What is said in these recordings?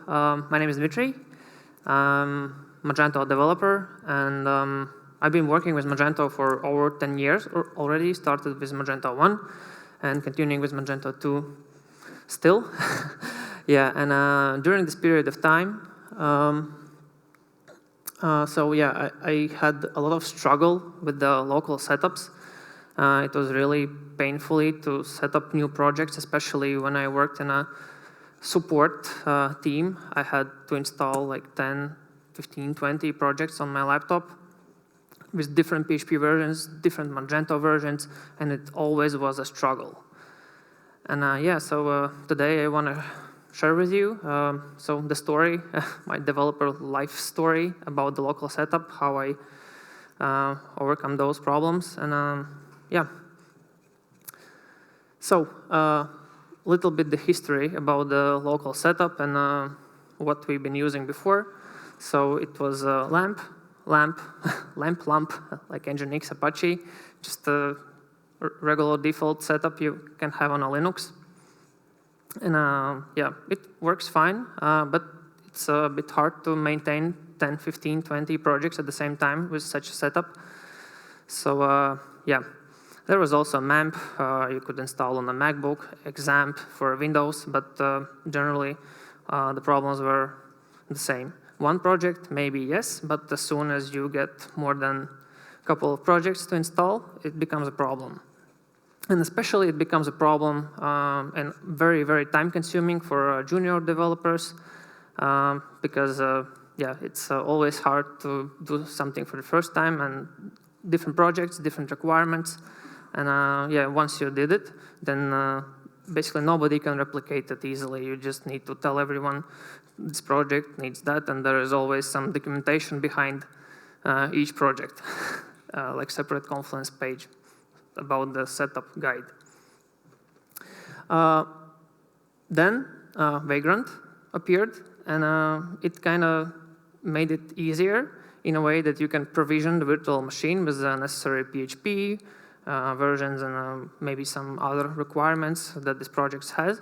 My name is Dmitry. I'm Magento developer, and I've been working with Magento for over 10 years already. Started with Magento 1 and continuing with Magento 2 still. Yeah, and during this period of time, I had a lot of struggle with the local setups. It was really painful to set up new projects, especially when I worked in a support team. I had to install like 10, 15, 20 projects on my laptop with different PHP versions, different Magento versions, and it always was a struggle. And today I want to share with you the story, my developer life story about the local setup, how I overcome those problems, and little bit the history about the local setup and what we've been using before. So it was LAMP, like Nginx, Apache, just a regular default setup you can have on a Linux. And it works fine, but it's a bit hard to maintain 10, 15, 20 projects at the same time with such a setup. So there was also MAMP you could install on a MacBook, XAMPP for Windows, but generally the problems were the same. One project, maybe yes, but as soon as you get more than a couple of projects to install, it becomes a problem. And especially it becomes a problem and very, very time-consuming for junior developers because it's always hard to do something for the first time, and different projects, different requirements. And once you did it, then basically nobody can replicate it easily. You just need to tell everyone this project needs that, and there is always some documentation behind each project, like separate Confluence page about the setup guide. Then Vagrant appeared, and it kind of made it easier in a way that you can provision the virtual machine with the necessary PHP versions and maybe some other requirements that this project has.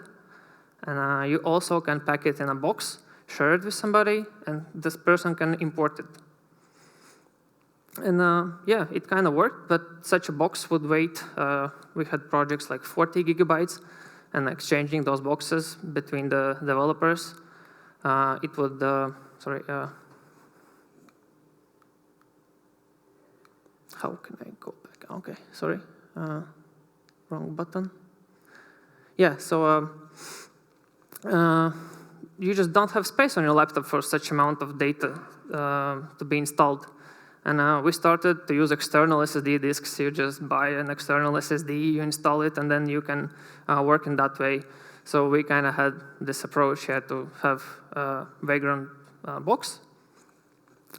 And you also can pack it in a box, share it with somebody, and this person can import it. And it kind of worked, but such a box would weight, we had projects like 40 gigabytes, and exchanging those boxes between the developers, it would, how can I go back? Okay, sorry, wrong button. Yeah, so you just don't have space on your laptop for such amount of data to be installed. And we started to use external SSD disks. You just buy an external SSD, you install it, and then you can work in that way. So we kind of had this approach here to have a Vagrant box,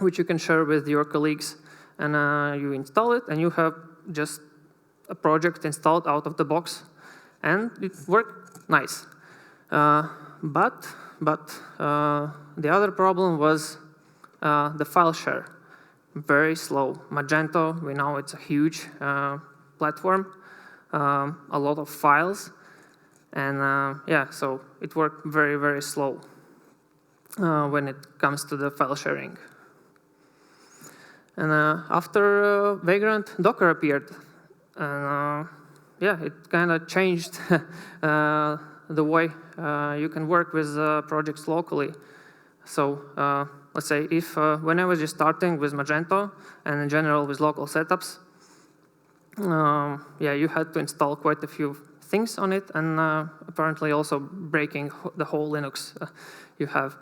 which you can share with your colleagues. And you install it, and you have just a project installed out of the box. And it worked nice. But the other problem was the file share. Very slow. Magento, we know it's a huge platform, a lot of files, and so it worked very, very slow when it comes to the file sharing. And after Vagrant, Docker appeared, and it kind of changed the way you can work with projects locally. So let's say if when I was just starting with Magento and in general with local setups, you had to install quite a few things on it, and apparently also breaking the whole Linux you have.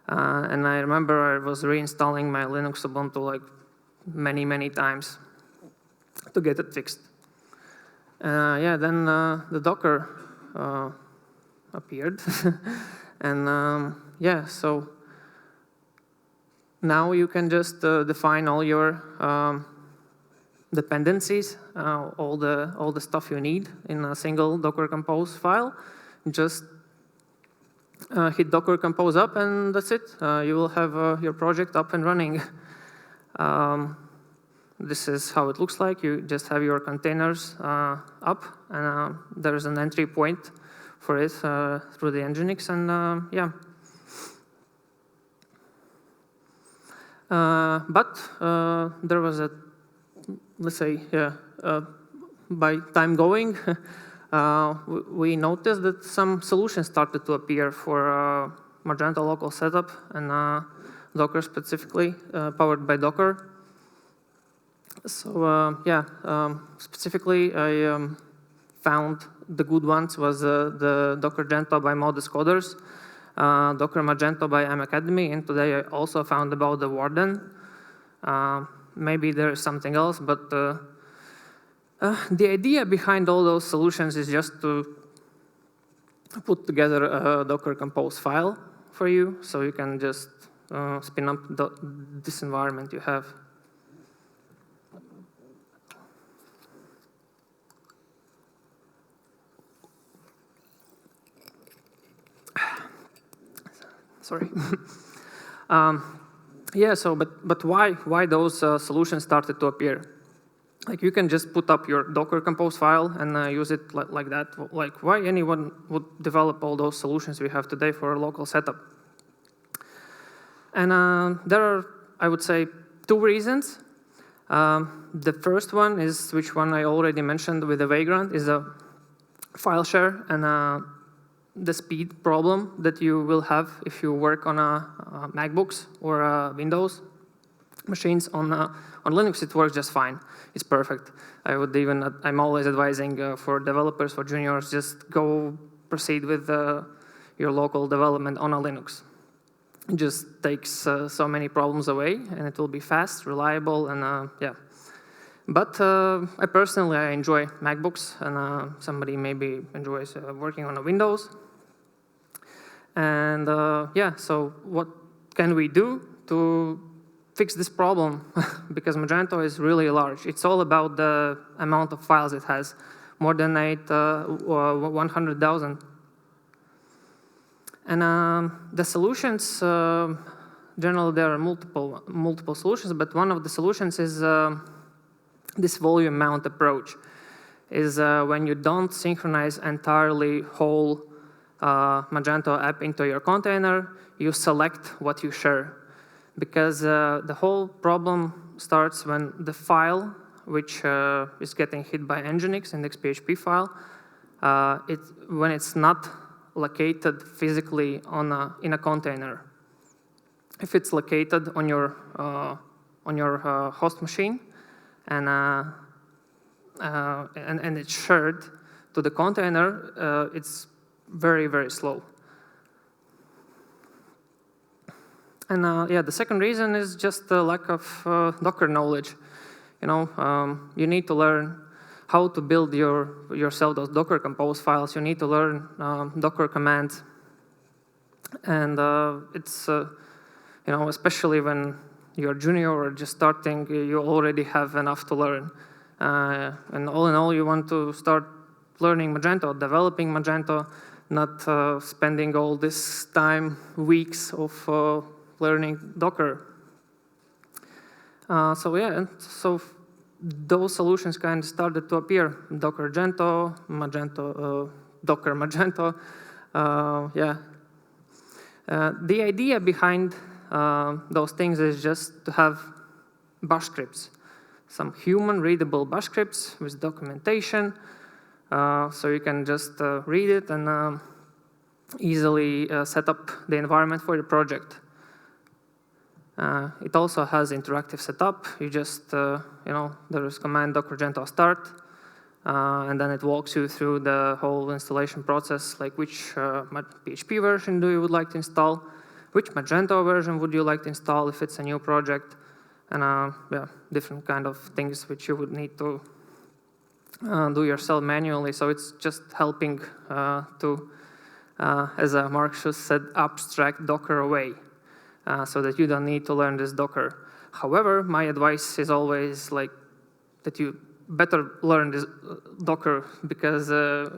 And I remember I was reinstalling my Linux Ubuntu like many times to get it fixed. Then the Docker appeared, and so now you can just define all your dependencies, all the stuff you need in a single Docker Compose file. Just hit Docker Compose up, and that's it. You will have your project up and running. This is how it looks like. You just have your containers up, and there's an entry point for it through the Nginx, and But there was a, let's say, by time going, we noticed that some solutions started to appear for Magento local setup and Docker specifically, powered by Docker. So specifically, I found the good ones was the Docker Gento by Modest Coders, Docker Magento by M Academy, and today I also found about the Warden. Maybe there's something else, but the idea behind all those solutions is just to put together a Docker Compose file for you, so you can just spin up this environment you have. Sorry. Yeah. So, but why those solutions started to appear? Like, you can just put up your Docker Compose file and use it like that. Like, why anyone would develop all those solutions we have today for a local setup? And there are, I would say, two reasons. The first one is, which one I already mentioned with the Vagrant, is a file share and the speed problem that you will have if you work on MacBooks or Windows machines. On Linux, it works just fine. It's perfect. I'm always advising for developers, for juniors, just go proceed with your local development on a Linux. It just takes so many problems away, and it will be fast, reliable, and yeah. But I personally enjoy MacBooks, and somebody maybe enjoys working on a Windows. And yeah, so what can we do to fix this problem? Because Magento is really large. It's all about the amount of files it has, more than 100,000. And the solutions, generally there are multiple solutions, but one of the solutions is this volume mount approach. Is when you don't synchronize entirely whole Magento app into your container, you select what you share. Because the whole problem starts when the file, which is getting hit by Nginx, index.php file, when it's not located physically in a container. If it's located on your host machine and it's shared to the container, it's very, very slow. And yeah, the second reason is just the lack of Docker knowledge. You need to learn how to build yourself those Docker Compose files. You need to learn Docker commands. And it's, especially when you're junior or just starting, you already have enough to learn. And all in all, you want to start learning Magento, developing Magento, not spending all this time, weeks of learning Docker. So yeah, so those solutions kind of started to appear. Docker Gento, Magento, Docker Magento, yeah. The idea behind those things is just to have bash scripts, some human-readable bash scripts with documentation, so you can just read it and easily set up the environment for your project. It also has interactive setup. You just, there is command docker gento start, and then it walks you through the whole installation process, like which PHP version do you would like to install, which Magento version would you like to install if it's a new project, and yeah, different kind of things which you would need to do yourself manually. So it's just helping to, as Mark just said, abstract Docker away. So that you don't need to learn this Docker. However, my advice is always like that you better learn this Docker, because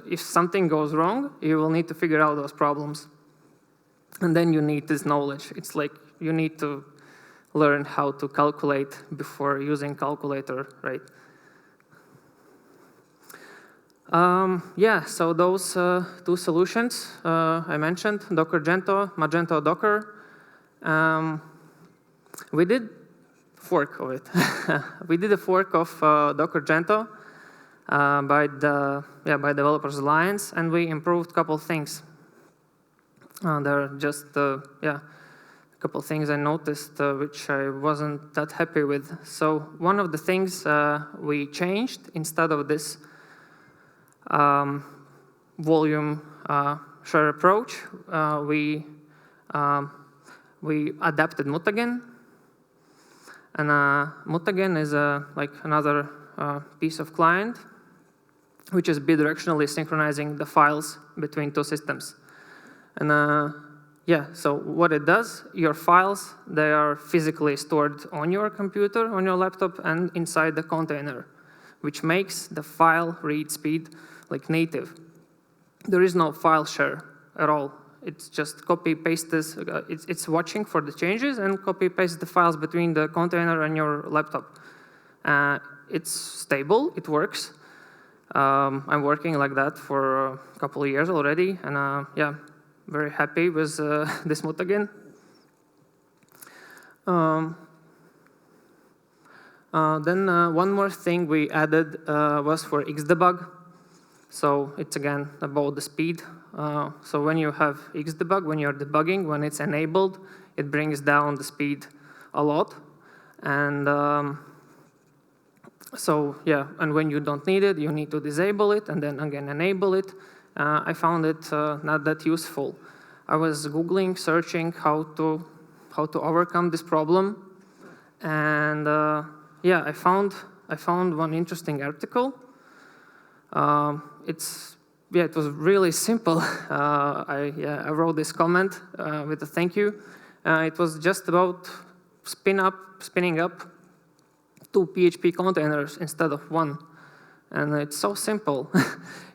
if something goes wrong, you will need to figure out those problems. And then you need this knowledge. It's like you need to learn how to calculate before using calculator, right? Yeah, so those two solutions I mentioned, Docker Gento, Magento Docker. We did fork of it. We did a fork of Docker Gento by Developers Alliance, and we improved a couple things. There are just a couple things I noticed which I wasn't that happy with. So one of the things we changed, instead of this volume share approach, we adapted mutagen. And mutagen is like another piece of client which is bidirectionally synchronizing the files between two systems. And so what it does, your files, they are physically stored on your computer, on your laptop, and inside the container, which makes the file read speed like native. There is no file share at all. It's just copy-paste this. It's watching for the changes and copy-paste the files between the container and your laptop. It's stable. It works. I'm working like that for a couple of years already, and very happy with this mutagen. Then one more thing we added was for Xdebug. So it's again about the speed. So when you have Xdebug, when you're debugging, when it's enabled, it brings down the speed a lot. And and when you don't need it, you need to disable it and then again enable it. I found it not that useful. I was Googling, searching how to overcome this problem, and I found one interesting article. It was really simple. I wrote this comment with a thank you. It was just about spinning up 2 PHP containers instead of 1. And it's so simple.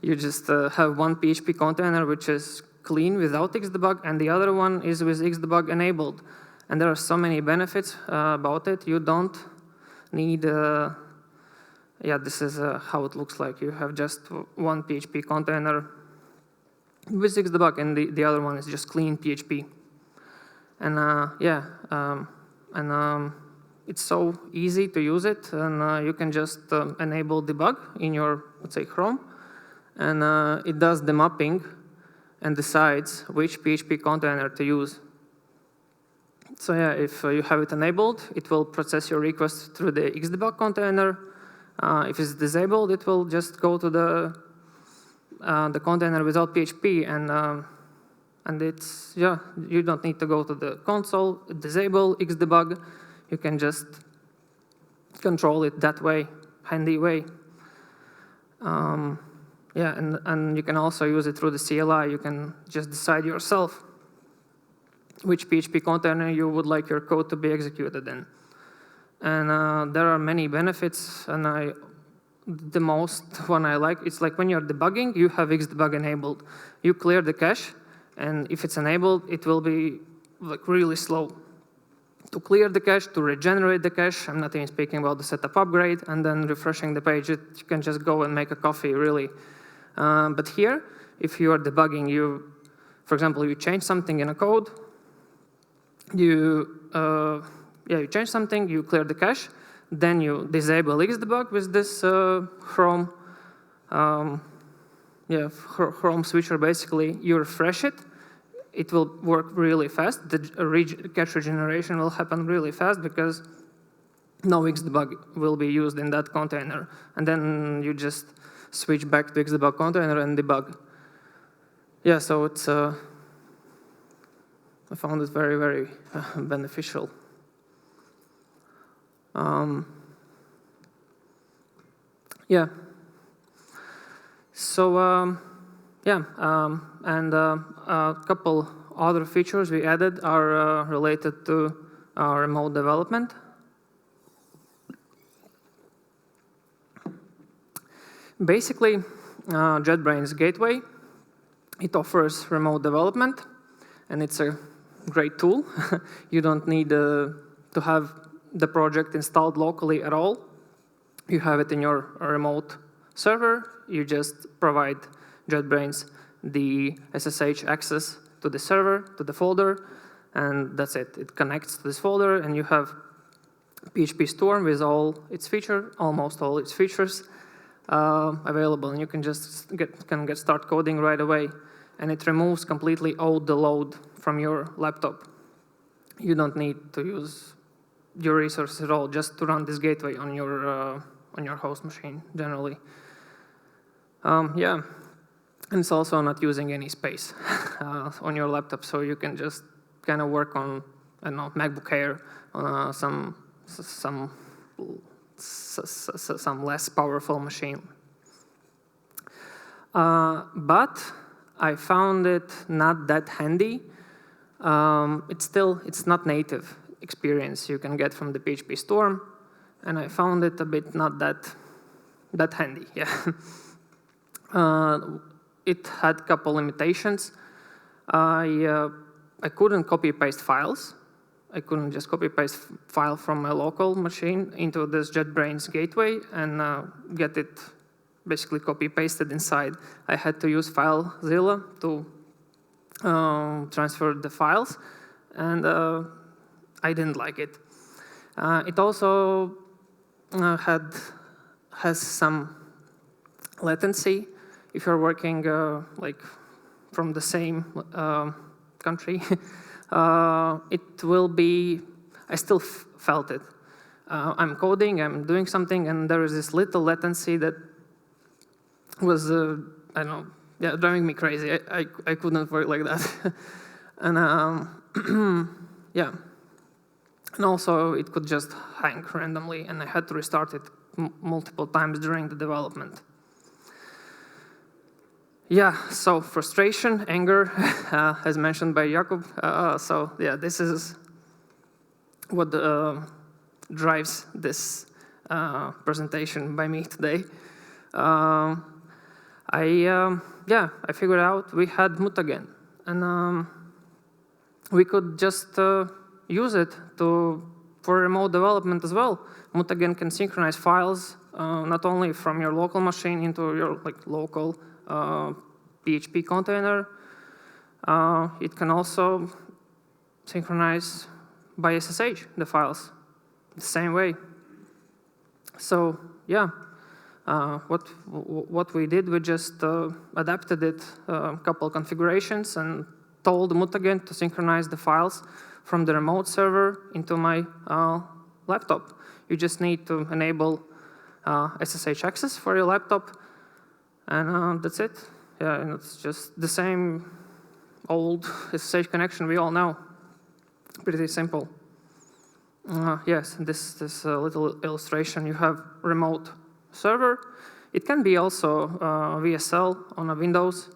You just have one PHP container which is clean without Xdebug, and the other one is with Xdebug enabled. And there are so many benefits about it. You don't need this is how it looks like. You have just one PHP container with Xdebug, and the other one is just clean PHP. And it's so easy to use it, and you can just enable debug in your, let's say, Chrome, and it does the mapping and decides which PHP container to use. So if you have it enabled, it will process your request through the Xdebug container. If it's disabled, it will just go to the container without PHP, and it's you don't need to go to the console, disable Xdebug. You can just control it that way, handy way. And you can also use it through the CLI. You can just decide yourself which PHP container you would like your code to be executed in. And there are many benefits, and the most one I like, it's like when you're debugging, you have Xdebug enabled. You clear the cache, and if it's enabled, it will be like really slow. To clear the cache, to regenerate the cache, I'm not even speaking about the setup upgrade, and then refreshing the page, you can just go and make a coffee, really. But here, if you are debugging, for example, you change something in a code, you change something, you clear the cache, then you disable Xdebug with this Chrome switcher, basically. You refresh it. It will work really fast. The cache regeneration will happen really fast because no Xdebug will be used in that container. And then you just switch back to Xdebug container and debug. So it's I found it very, very beneficial. And a couple other features we added are related to remote development. Basically, JetBrains Gateway, it offers remote development, and it's a great tool. You don't need to have the project installed locally at all. You have it in your remote server. You just provide JetBrains the SSH access to the server, to the folder, and that's it. It connects to this folder, and you have PHP Storm with almost all its features available, and you can just get start coding right away. And it removes completely all the load from your laptop. You don't need to use your resources at all just to run this gateway on your host machine generally. Yeah, and it's also not using any space on your laptop, so you can just kind of work on, I don't know, MacBook Air on some less powerful machine. But I found it not that handy. It's not native experience you can get from the PHP Storm, and I found it a bit not that handy. Yeah, it had a couple limitations. I couldn't copy paste files. I couldn't just copy paste file from my local machine into this JetBrains gateway and get it basically copy pasted inside. I had to use FileZilla to transfer the files, and I didn't like it. It also has some latency if you're working like from the same country. It will be, I still felt it. I'm coding, I'm doing something, and there is this little latency that was, I don't know, yeah, driving me crazy. I couldn't work like that. And yeah. And also, it could just hang randomly, and I had to restart it multiple times during the development. Yeah, so frustration, anger, as mentioned by Jakub. So yeah, this is what drives this presentation by me today. I figured out we had mutagen, and we could just use it for remote development as well. Mutagen can synchronize files not only from your local machine into your local PHP container. It can also synchronize by SSH the files the same way. So yeah, what we did, we just adapted it a couple configurations and told mutagen to synchronize the files from the remote server into my laptop. You just need to enable SSH access for your laptop, and that's it. Yeah, and it's just the same old SSH connection we all know. Pretty simple. Yes, this little illustration, you have remote server. It can be also VSL on a Windows,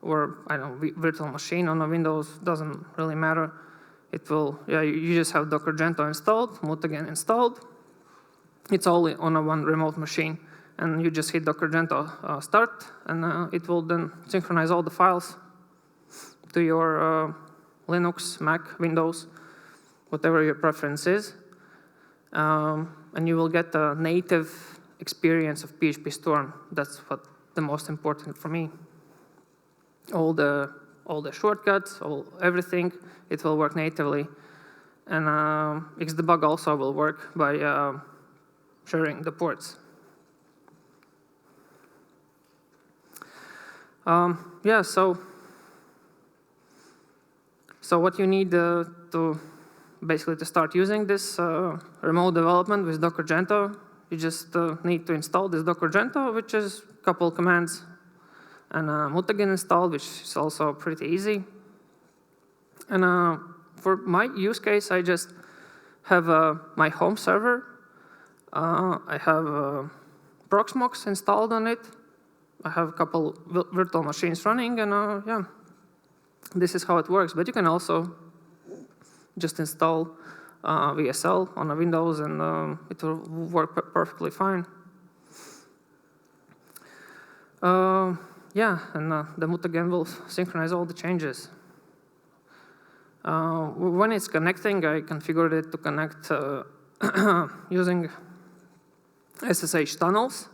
or I don't know, virtual machine on a Windows, doesn't really matter. It will, yeah, you just have Docker Gento installed, mutagen installed. It's all on a one remote machine, and you just hit Docker Gento start, and it will then synchronize all the files to your Linux, Mac, Windows, whatever your preference is, and you will get a native experience of PHP Storm. That's what the most important for me. All the shortcuts, everything, it will work natively. And Xdebug also will work by sharing the ports. Yeah, so what you need to basically to start using this remote development with Docker Gento, you just need to install this Docker Gento, which is a couple commands, and mutagen installed, which is also pretty easy. And for my use case, I just have my home server. I have Proxmox installed on it. I have a couple virtual machines running, and yeah, this is how it works. But you can also just install VSL on a Windows, and it will work perfectly fine. Yeah, and the mutagen will synchronize all the changes. When it's connecting, I configured it to connect using SSH tunnels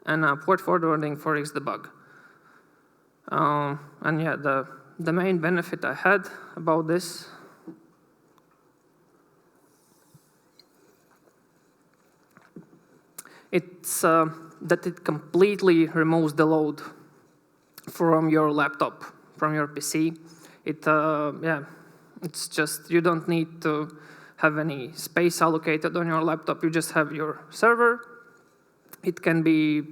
and port forwarding for Xdebug. And yeah, the main benefit I had about this it's that it completely removes the load from your laptop, from your PC. It's just, you don't need to have any space allocated on your laptop. You just have your server. It can be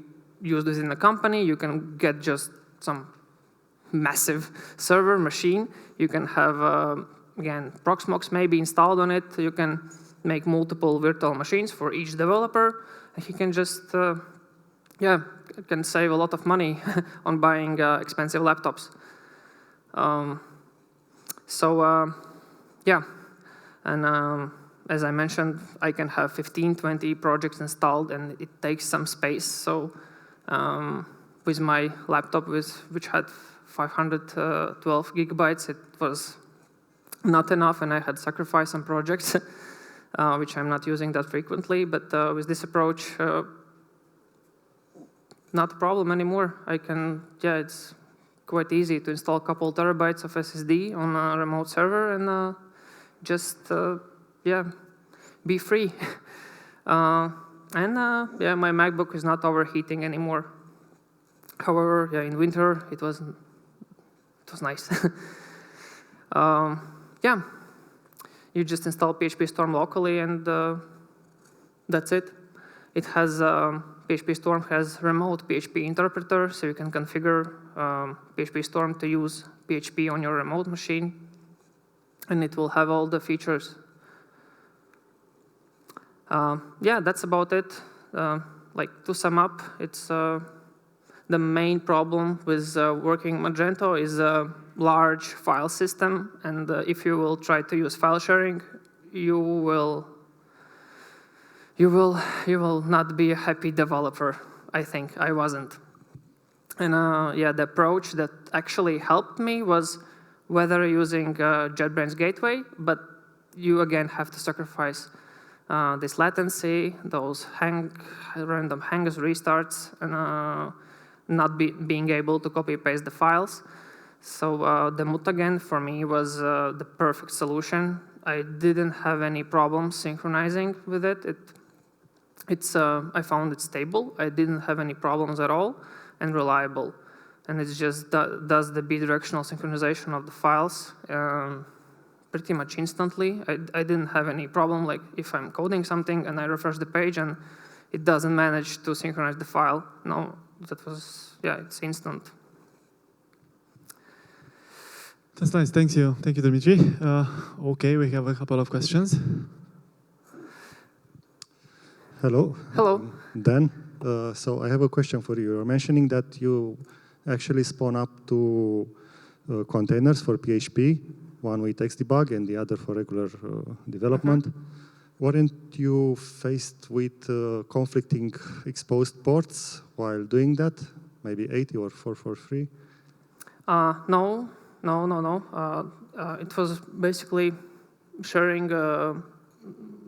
used within a company. You can get just some massive server machine. You can have, again, Proxmox maybe installed on it. You can make multiple virtual machines for each developer. And you can just, can save a lot of money on buying expensive laptops. And as I mentioned, I can have 15, 20 projects installed, and it takes some space. So with my laptop, which had 512 gigabytes, it was not enough, and I had sacrificed some projects, which I'm not using that frequently. But with this approach, not a problem anymore. It's quite easy to install a couple terabytes of SSD on a remote server and be free. My MacBook is not overheating anymore. However, in winter, it was nice. You just install PHP Storm locally, and that's it. It has PHP Storm has remote PHP interpreter, so you can configure PHP Storm to use PHP on your remote machine, and it will have all the features. That's about it. To sum up, it's the main problem with working Magento is a large file system, and if you will try to use file sharing, you will not be a happy developer. I think I wasn't. And the approach that actually helped me was whether using JetBrains Gateway, but you again have to sacrifice this latency, those random hangers restarts, and not being able to copy paste the files. So the mutagen for me was the perfect solution. I didn't have any problems synchronizing with it. I found it stable. I didn't have any problems at all, and reliable. And it just does the bidirectional synchronization of the files pretty much instantly. I didn't have any problem, like if I'm coding something and I refresh the page and it doesn't manage to synchronize the file. No, it's instant. That's nice. Thank you, Dmitry. Okay, we have a couple of questions. Hello. Hello. Dan. So I have a question for you. You're mentioning that you actually spawn up two containers for PHP, one with Xdebug and the other for regular development. Weren't you faced with conflicting exposed ports while doing that? Maybe 80 or 443? No. It was basically sharing the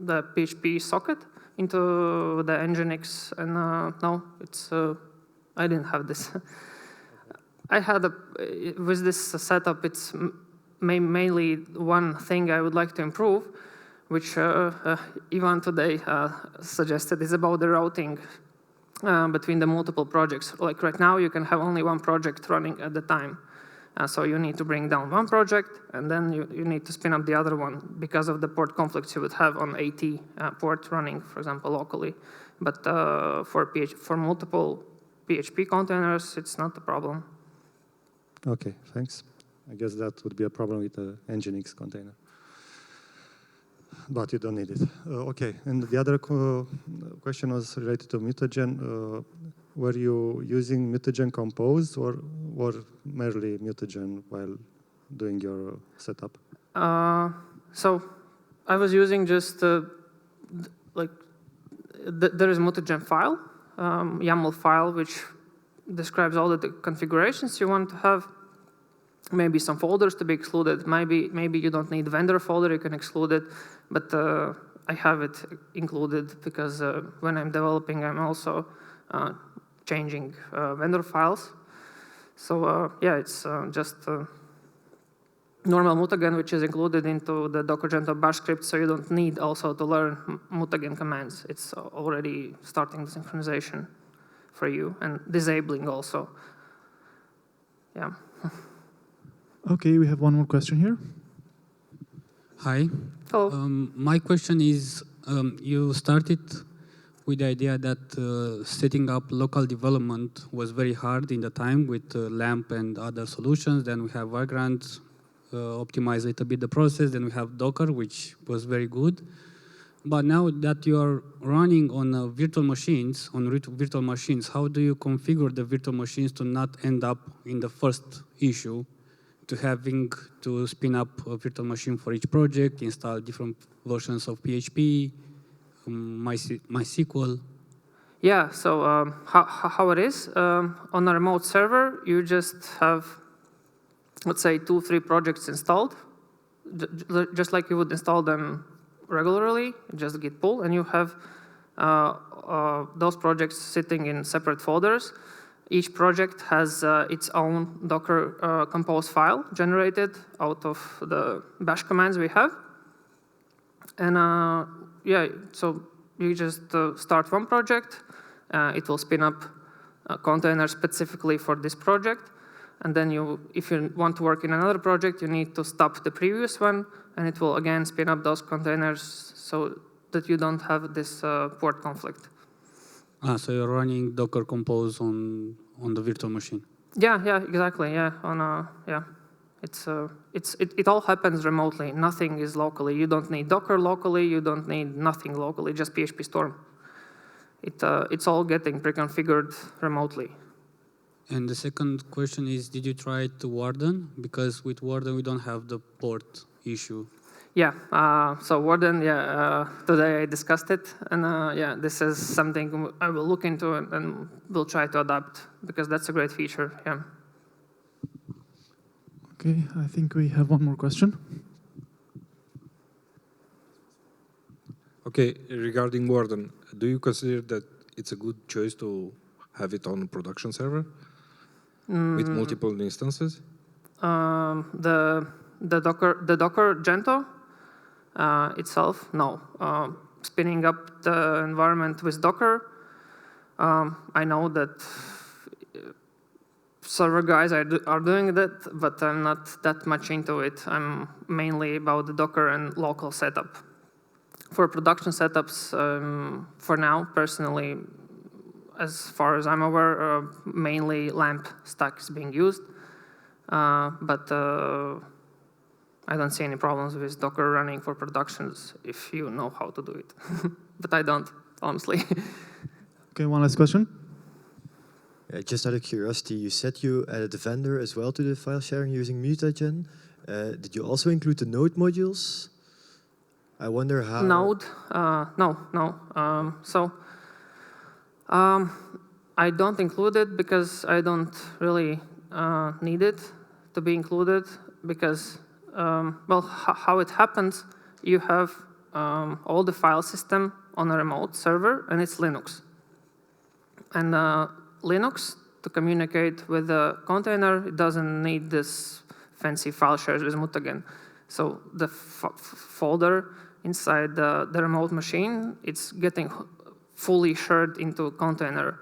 PHP socket into the Nginx, and I didn't have this. I had with this setup, it's mainly one thing I would like to improve, which Ivan today suggested, is about the routing between the multiple projects. Like right now, you can have only one project running at the time. So you need to bring down one project, and then you need to spin up the other one because of the port conflicts you would have on AT port running, for example, locally. But for multiple PHP containers, it's not a problem. Okay, thanks. I guess that would be a problem with the Nginx container. But you don't need it. Okay, and the other question was related to mutagen. Were you using mutagen compose or merely mutagen while doing your setup? So I was using just there is mutagen file, YAML file, which describes all the configurations you want to have. Maybe some folders to be excluded. Maybe you don't need vendor folder, you can exclude it. But I have it included because when I'm developing, I'm also changing vendor files. So it's just normal mutagen, which is included into the Docker Gento bash script, so you don't need also to learn mutagen commands. It's already starting the synchronization for you and disabling also. Yeah. Okay, we have one more question here. Hi. Hello. My question is, you started with the idea that setting up local development was very hard in the time with LAMP and other solutions. Then we have Vagrant, optimize a little bit the process. Then we have Docker, which was very good. But now that you are running on virtual machines, how do you configure the virtual machines to not end up in the first issue, to having to spin up a virtual machine for each project, install different versions of PHP, MySQL? Yeah, so how it is, on a remote server, you just have, let's say, 2-3 projects installed, just like you would install them regularly, just git pull, and you have those projects sitting in separate folders. Each project has its own Docker compose file generated out of the bash commands we have. And yeah, so you just start one project. It will spin up a container specifically for this project. And then if you want to work in another project, you need to stop the previous one, and it will again spin up those containers so that you don't have this port conflict. So you're running Docker Compose on the virtual machine? Yeah, exactly. Yeah, yeah. It all happens remotely. Nothing is locally. You don't need Docker locally. You don't need nothing locally. Just PHP Storm. It's all getting pre-configured remotely. And the second question is, did you try it to Warden? Because with Warden, we don't have the port issue. Yeah, so Warden, yeah, today I discussed it. And yeah, this is something I will look into and will try to adapt, because that's a great feature, yeah. Okay, I think we have one more question. Okay, regarding Warden, do you consider that it's a good choice to have it on a production server with multiple instances? The Docker Gento itself, no. Spinning up the environment with Docker, I know that server guys are doing that, but I'm not that much into it. I'm mainly about the Docker and local setup. For production setups, for now, personally, as far as I'm aware, mainly LAMP stack is being used. But I don't see any problems with Docker running for productions if you know how to do it. But I don't, honestly. Okay, one last question. Just out of curiosity, you said you added a vendor as well to the file sharing using Mutagen. Did you also include the Node modules? I wonder how... Node? No. I don't include it because I don't really need it to be included because, well, how it happens, you have all the file system on a remote server, and it's Linux. And Linux, to communicate with the container, it doesn't need this fancy file shares with Mutagen. So the folder inside the remote machine, it's getting fully shared into a container.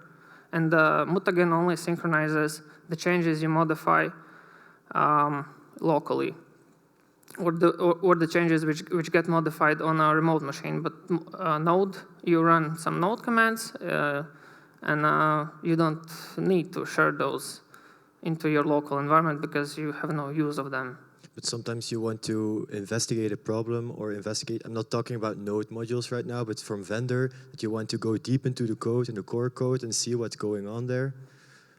And the Mutagen only synchronizes the changes you modify locally, or the changes which get modified on a remote machine. But Node, you run some Node commands, and you don't need to share those into your local environment because you have no use of them. But sometimes you want to investigate a problem or investigate, I'm not talking about Node modules right now, but from vendor, that you want to go deep into the code and the core code and see what's going on there.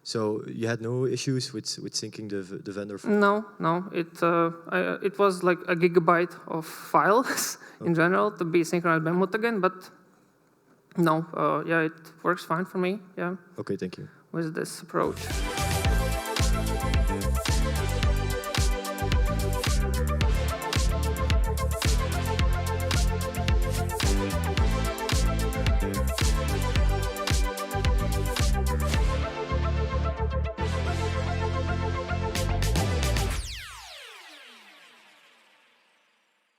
So you had no issues with syncing the vendor file? No. It was like a gigabyte of files in general to be synchronized by Mutagen, but no, yeah, it works fine for me, yeah. Okay, thank you. With this approach.